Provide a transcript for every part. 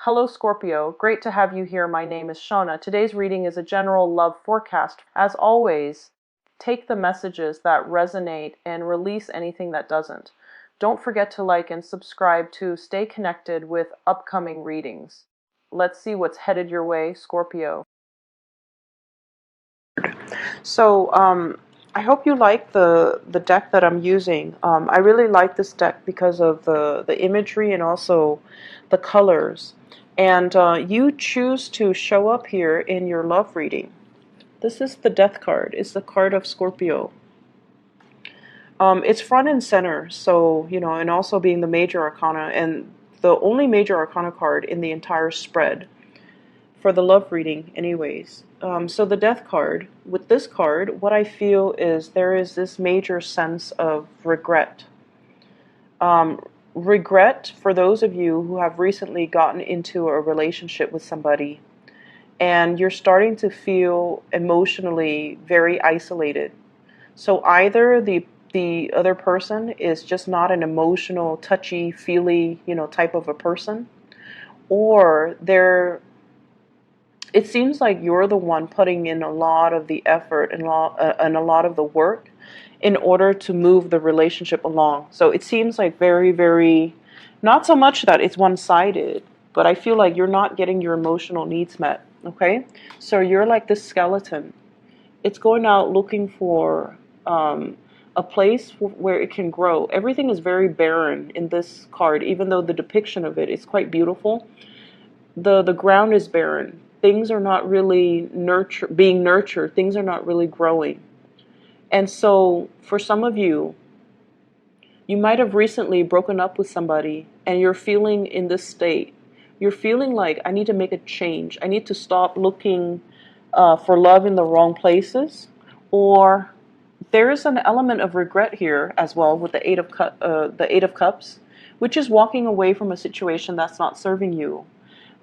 Hello Scorpio, great to have you here. My name is Shauna. Today's reading is a general love forecast. As always, take the messages that resonate and release anything that doesn't. Don't forget to like and subscribe to stay connected with upcoming readings. Let's see what's headed your way, Scorpio. So, I hope you like the deck that I'm using. I really like this deck because of the imagery and also the colors. And you choose to show up here in your love reading. This is the Death card. It's the card of Scorpio. It's front and center, so, and also being the major arcana and the only major arcana card in the entire spread for the love reading anyways. So the Death card, with this card, what I feel is there is this major sense of regret. Regret for those of you who have recently gotten into a relationship with somebody and you're starting to feel emotionally very isolated. So either the other person is just not an emotional, touchy-feely, type of a person, or it seems like you're the one putting in a lot of the effort and a lot of the work in order to move the relationship along. So it seems like very, very, not so much that it's one-sided, but I feel like you're not getting your emotional needs met, okay? So you're like this skeleton. It's going out looking for a place where it can grow. Everything is very barren in this card, even though the depiction of it is quite beautiful. The ground is barren. Things are not really being nurtured. Things are not really growing. And so for some of you, you might have recently broken up with somebody and you're feeling in this state. You're feeling like, I need to make a change. I need to stop looking for love in the wrong places. Or there is an element of regret here as well with the Eight of Cups, which is walking away from a situation that's not serving you.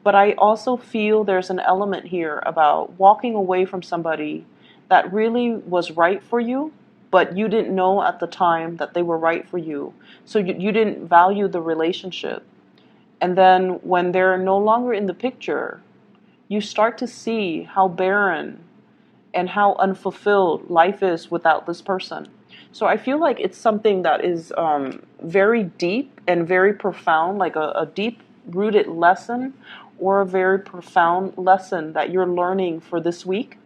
But I also feel there's an element here about walking away from somebody that really was right for you, but you didn't know at the time that they were right for you. So you didn't value the relationship. And then when they're no longer in the picture, you start to see how barren and how unfulfilled life is without this person. So I feel like it's something that is very deep and very profound, like a deep-rooted lesson or a very profound lesson that you're learning for this week,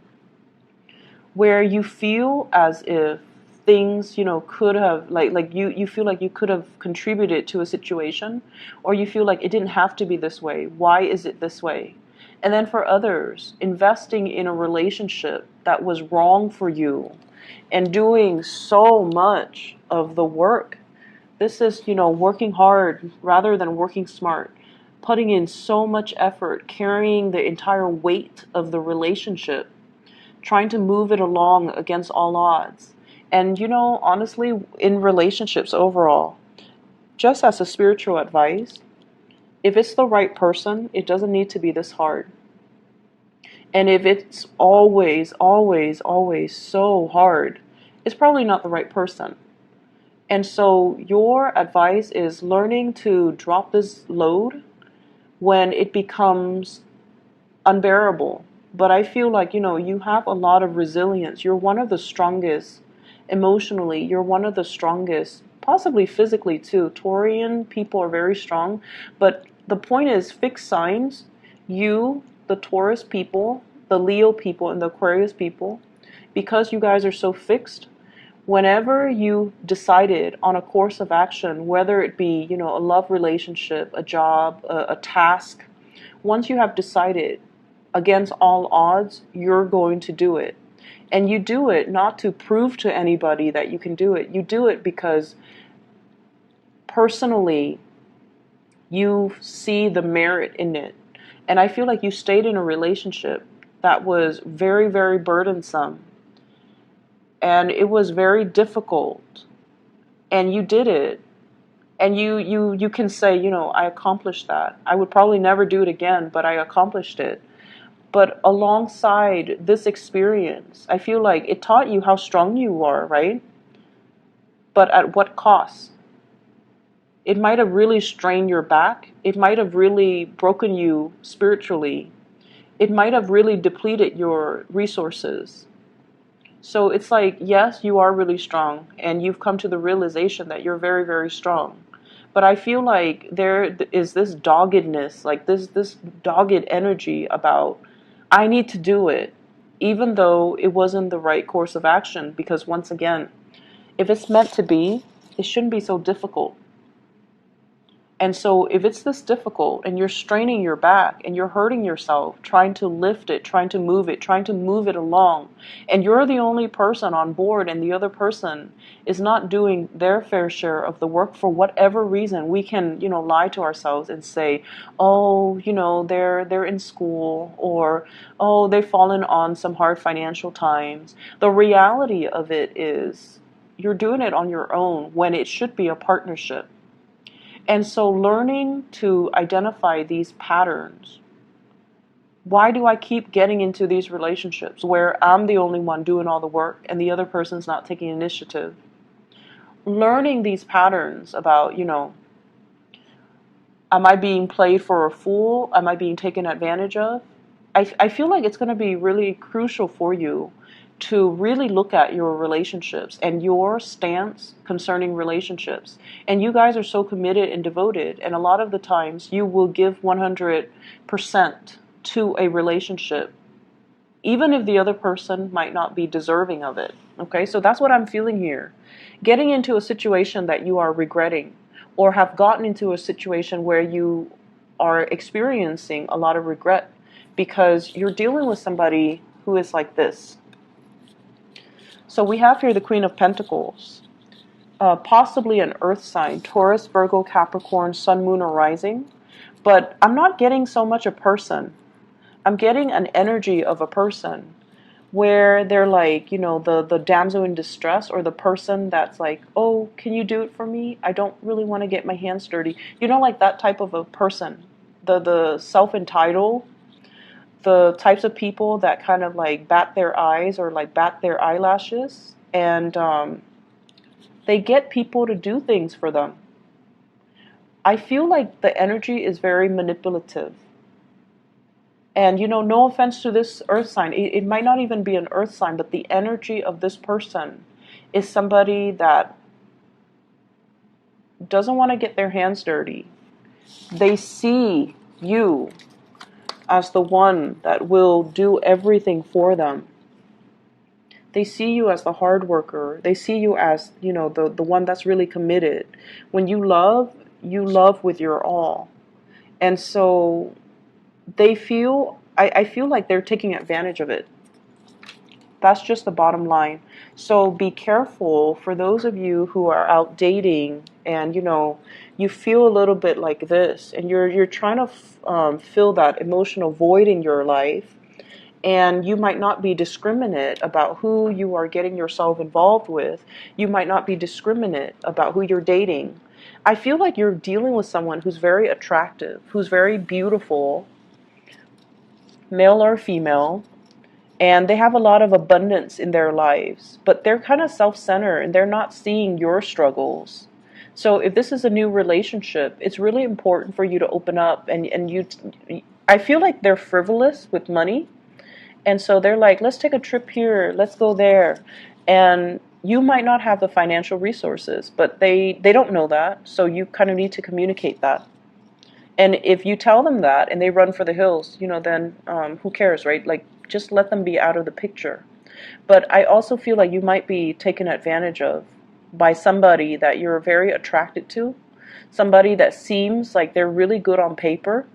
where you feel as if things, could have, you feel like you could have contributed to a situation, or you feel like it didn't have to be this way. Why is it this way? And then for others, investing in a relationship that was wrong for you and doing so much of the work. This is, working hard rather than working smart, putting in so much effort, carrying the entire weight of the relationship, trying to move it along against all odds. And, honestly, in relationships overall, just as a spiritual advice, if it's the right person, it doesn't need to be this hard. And if it's always, always, always so hard, it's probably not the right person. And so your advice is learning to drop this load when it becomes unbearable. But I feel like, you have a lot of resilience. You're one of the strongest emotionally. You're one of the strongest, possibly physically too. Taurian people are very strong. But the point is, fixed signs, you, the Taurus people, the Leo people, and the Aquarius people, because you guys are so fixed, whenever you decided on a course of action, whether it be, a love relationship, a job, a task, once you have decided, against all odds, you're going to do it. And you do it not to prove to anybody that you can do it. You do it because personally, you see the merit in it. And I feel like you stayed in a relationship that was very, very burdensome. And it was very difficult. And you did it. And you can say, I accomplished that. I would probably never do it again, but I accomplished it. But alongside this experience, I feel like it taught you how strong you are, right? But at what cost? It might have really strained your back. It might have really broken you spiritually. It might have really depleted your resources. So it's like, yes, you are really strong, and you've come to the realization that you're very, very strong. But I feel like there is this doggedness, like this dogged energy about, I need to do it, even though it wasn't the right course of action. Because once again, if it's meant to be, it shouldn't be so difficult. And so if it's this difficult and you're straining your back and you're hurting yourself, trying to lift it, trying to move it along, and you're the only person on board and the other person is not doing their fair share of the work for whatever reason, we can, lie to ourselves and say, oh, they're in school, or, oh, they've fallen on some hard financial times. The reality of it is you're doing it on your own when it should be a partnership. And so learning to identify these patterns. Why do I keep getting into these relationships where I'm the only one doing all the work and the other person's not taking initiative? Learning these patterns about, am I being played for a fool? Am I being taken advantage of? I feel like it's going to be really crucial for you to really look at your relationships and your stance concerning relationships. And you guys are so committed and devoted, and a lot of the times you will give 100% to a relationship, even if the other person might not be deserving of it. Okay, so that's what I'm feeling here. Getting into a situation that you are regretting, or have gotten into a situation where you are experiencing a lot of regret because you're dealing with somebody who is like this. So we have here the Queen of Pentacles, possibly an earth sign, Taurus, Virgo, Capricorn, Sun, Moon, or Rising. But I'm not getting so much a person. I'm getting an energy of a person where they're like, the damsel in distress, or the person that's like, oh, can you do it for me? I don't really want to get my hands dirty. Like that type of a person, the self-entitled, the types of people that kind of like bat their eyes or like bat their eyelashes, and they get people to do things for them. I feel like the energy is very manipulative. And no offense to this earth sign, it might not even be an earth sign, but the energy of this person is somebody that doesn't want to get their hands dirty. They see you as the one that will do everything for them. They see you as the hard worker. They see you as, the one that's really committed. When you love with your all. And so I feel like they're taking advantage of it. That's just the bottom line. So be careful for those of you who are out dating and, you feel a little bit like this, and you're trying to fill that emotional void in your life, and you might not be discriminate about who you are getting yourself involved with. You might not be discriminate about who you're dating. I feel like you're dealing with someone who's very attractive, who's very beautiful, male or female, and they have a lot of abundance in their lives, but they're kind of self-centered and they're not seeing your struggles. So if this is a new relationship, it's really important for you to open up, and I feel like they're frivolous with money. And so they're like, let's take a trip here, let's go there. And you might not have the financial resources, but they don't know that. So you kind of need to communicate that. And if you tell them that and they run for the hills, then who cares, right? Like, just let them be out of the picture. But I also feel like you might be taken advantage of by somebody that you're very attracted to, somebody that seems like they're really good on paper.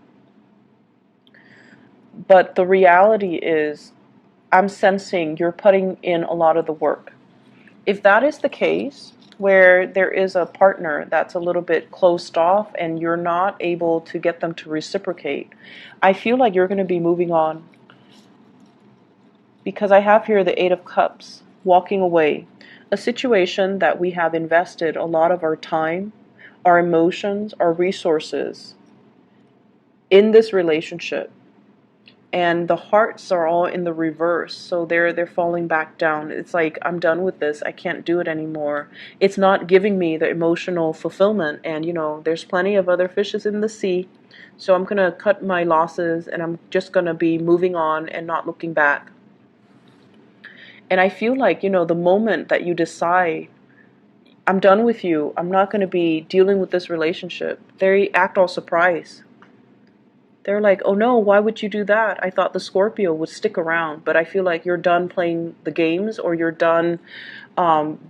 But the reality is, I'm sensing you're putting in a lot of the work. If that is the case, where there is a partner that's a little bit closed off and you're not able to get them to reciprocate, I feel like you're going to be moving on. Because I have here the Eight of Cups, walking away. A situation that we have invested a lot of our time, our emotions, our resources in this relationship. and the hearts are all in the reverse, so they're falling back down. It's like, I'm done with this, I can't do it anymore. It's not giving me the emotional fulfillment, and there's plenty of other fishes in the sea, so I'm gonna cut my losses, and I'm just gonna be moving on and not looking back. And I feel like, the moment that you decide, I'm done with you, I'm not going to be dealing with this relationship, they act all surprised. They're like, oh no, why would you do that? I thought the Scorpio would stick around. But I feel like you're done playing the games, or you're done um,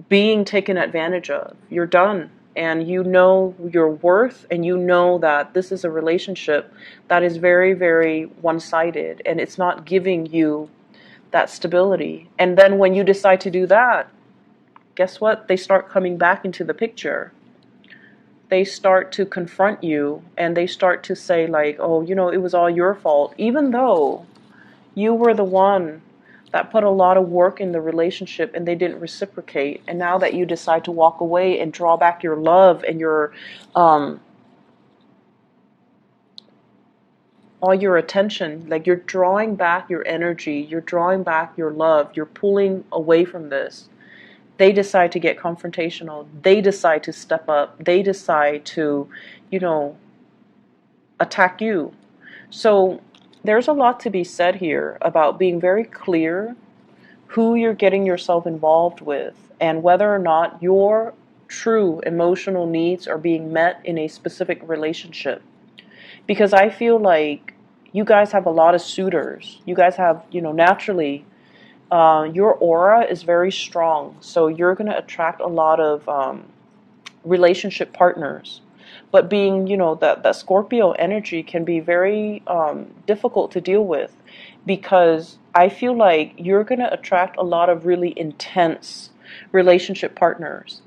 being taken advantage of. You're done. And you know your worth, and you know that this is a relationship that is very, very one-sided, and it's not giving you that stability. And then when you decide to do that, guess what? They start coming back into the picture. They start to confront you, and they start to say like, oh, it was all your fault, even though you were the one that put a lot of work in the relationship and they didn't reciprocate. And now that you decide to walk away and draw back your love and your all your attention, like you're drawing back your energy, you're drawing back your love, you're pulling away from this, they decide to get confrontational. They decide to step up. They decide to, attack you. So there's a lot to be said here about being very clear who you're getting yourself involved with, and whether or not your true emotional needs are being met in a specific relationship. Because I feel like you guys have a lot of suitors. You guys have, naturally, your aura is very strong, so you're going to attract a lot of relationship partners. But being, that Scorpio energy can be very difficult to deal with, because I feel like you're going to attract a lot of really intense relationship partners.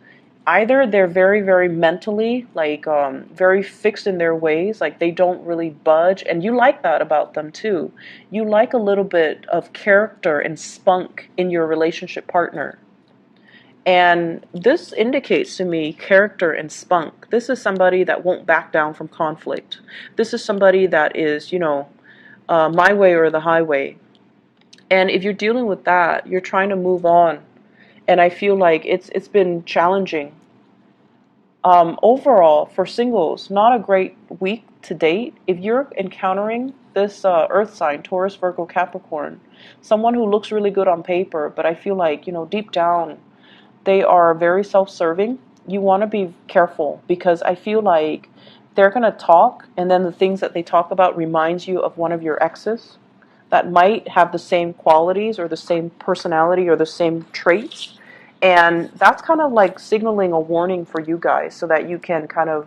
Either they're very, very mentally, like very fixed in their ways, like they don't really budge, and you like that about them too. You like a little bit of character and spunk in your relationship partner. And this indicates to me character and spunk. This is somebody that won't back down from conflict. This is somebody that is, my way or the highway. And if you're dealing with that, you're trying to move on. And I feel like it's been challenging. Overall, for singles, not a great week to date. If you're encountering this earth sign, Taurus, Virgo, Capricorn, someone who looks really good on paper, but I feel like, deep down, they are very self-serving, you want to be careful, because I feel like they're going to talk, and then the things that they talk about reminds you of one of your exes that might have the same qualities or the same personality or the same traits. And that's kind of like signaling a warning for you guys, so that you can kind of,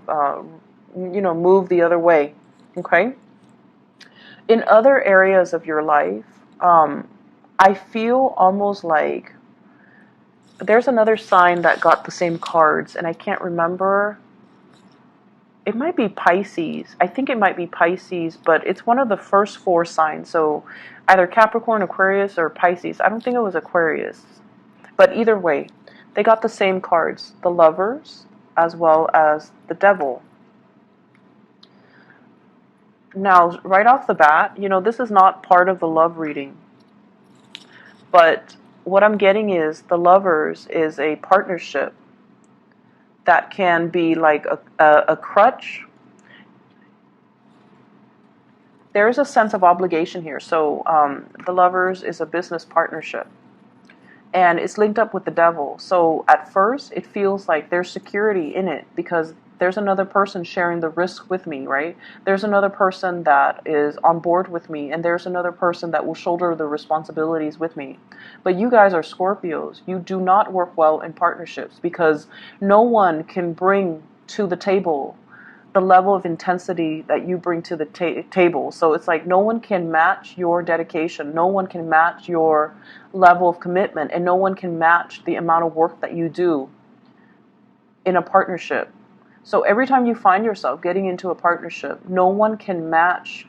move the other way. Okay? In other areas of your life, I feel almost like there's another sign that got the same cards, and I can't remember. It might be Pisces. I think it might be Pisces, but it's one of the first four signs. So either Capricorn, Aquarius, or Pisces. I don't think it was Aquarius. But either way, they got the same cards. The Lovers, as well as the Devil. Now, right off the bat, this is not part of the love reading. But what I'm getting is the Lovers is a partnership that can be like a crutch. There's a sense of obligation here. So the Lovers is a business partnership, and it's linked up with the Devil. So at first it feels like there's security in it, because there's another person sharing the risk with me, right? There's another person that is on board with me, and there's another person that will shoulder the responsibilities with me. But you guys are Scorpios. You do not work well in partnerships, because no one can bring to the table the level of intensity that you bring to the table. So it's like no one can match your dedication, no one can match your level of commitment, and no one can match the amount of work that you do in a partnership. So every time you find yourself getting into a partnership, no one can match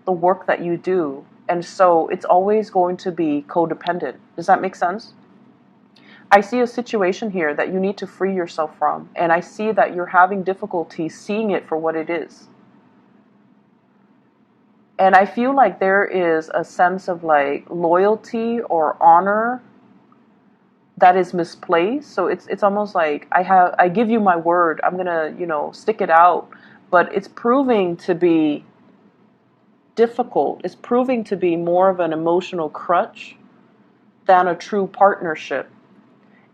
the work that you do. And so it's always going to be codependent. Does that make sense? I see a situation here that you need to free yourself from. And I see that you're having difficulty seeing it for what it is. And I feel like there is a sense of like loyalty or honor that is misplaced. So it's almost like I give you my word. I'm gonna, stick it out. But it's proving to be difficult. It's proving to be more of an emotional crutch than a true partnership.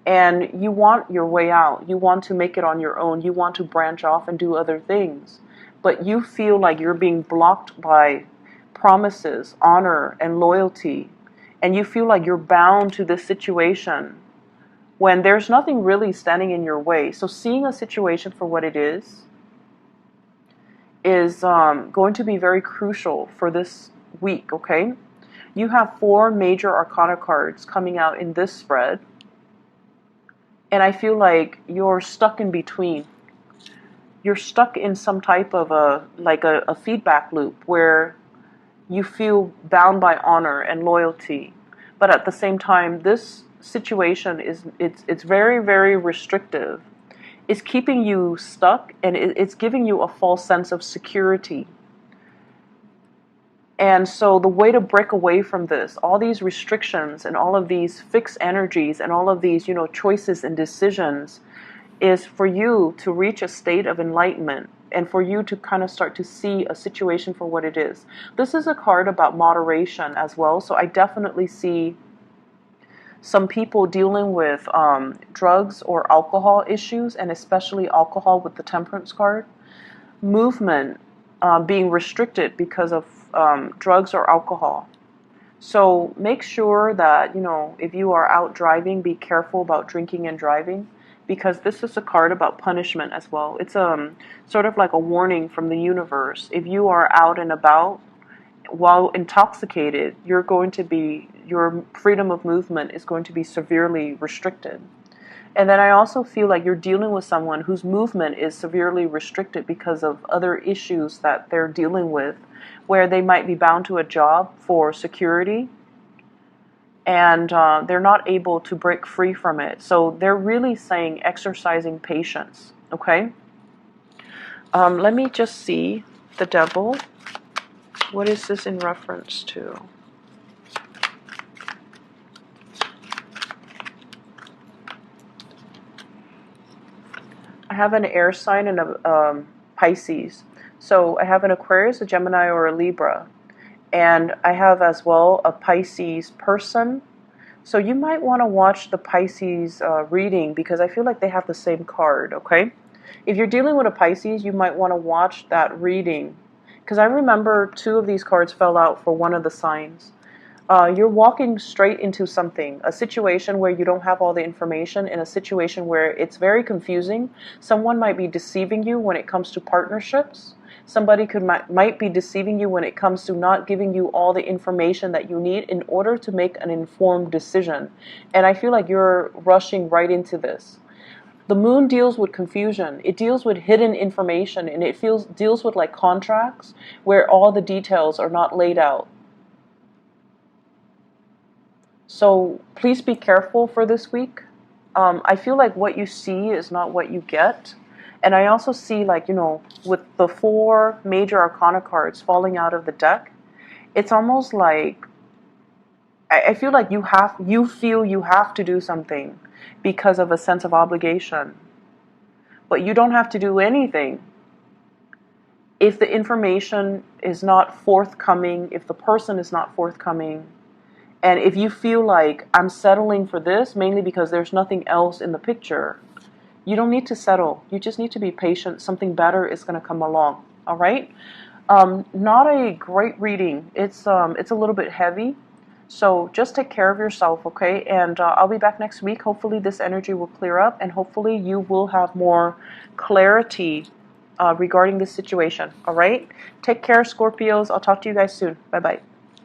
And you want your way out. You want to make it on your own. You want to branch off and do other things. But you feel like you're being blocked by promises, honor, and loyalty. And you feel like you're bound to this situation when there's nothing really standing in your way. So seeing a situation for what it is going to be very crucial for this week, okay? You have 4 major arcana cards coming out in this spread. And I feel like you're stuck in between. You're stuck in some type of a feedback loop where you feel bound by honor and loyalty. But at the same time, this situation it's very, very restrictive. It's keeping you stuck, and it's giving you a false sense of security. And so the way to break away from this, all these restrictions and all of these fixed energies and all of these, choices and decisions, is for you to reach a state of enlightenment and for you to kind of start to see a situation for what it is. This is a card about moderation as well. So I definitely see some people dealing with drugs or alcohol issues, and especially alcohol with the Temperance card. Movement being restricted because of drugs or alcohol. So make sure that, if you are out driving, be careful about drinking and driving, because this is a card about punishment as well. It's sort of like a warning from the universe. If you are out and about while intoxicated, your freedom of movement is going to be severely restricted. And then I also feel like you're dealing with someone whose movement is severely restricted because of other issues that they're dealing with, where they might be bound to a job for security, and they're not able to break free from it. So they're really saying exercising patience, okay? Let me just see the devil. What is this in reference to? I have an air sign and a Pisces. So I have an Aquarius, a Gemini, or a Libra. And I have as well a Pisces person. So you might want to watch the Pisces reading, because I feel like they have the same card, okay? If you're dealing with a Pisces, you might want to watch that reading, because I remember 2 of these cards fell out for one of the signs. You're walking straight into something, a situation where you don't have all the information, in a situation where it's very confusing. Someone might be deceiving you when it comes to partnerships. Somebody might be deceiving you when it comes to not giving you all the information that you need in order to make an informed decision. And I feel like you're rushing right into this. The moon deals with confusion. It deals with hidden information, and it deals with like contracts where all the details are not laid out. So please be careful for this week. I feel like what you see is not what you get. And I also see, like, with the 4 major arcana cards falling out of the deck, it's almost like I feel like you feel you have to do something because of a sense of obligation. But you don't have to do anything if the information is not forthcoming, if the person is not forthcoming. And if you feel like I'm settling for this mainly because there's nothing else in the picture, you don't need to settle. You just need to be patient. Something better is going to come along. All right? Not a great reading. It's a little bit heavy. So just take care of yourself, okay? And I'll be back next week. Hopefully this energy will clear up, and hopefully you will have more clarity regarding this situation. All right? Take care, Scorpios. I'll talk to you guys soon. Bye-bye.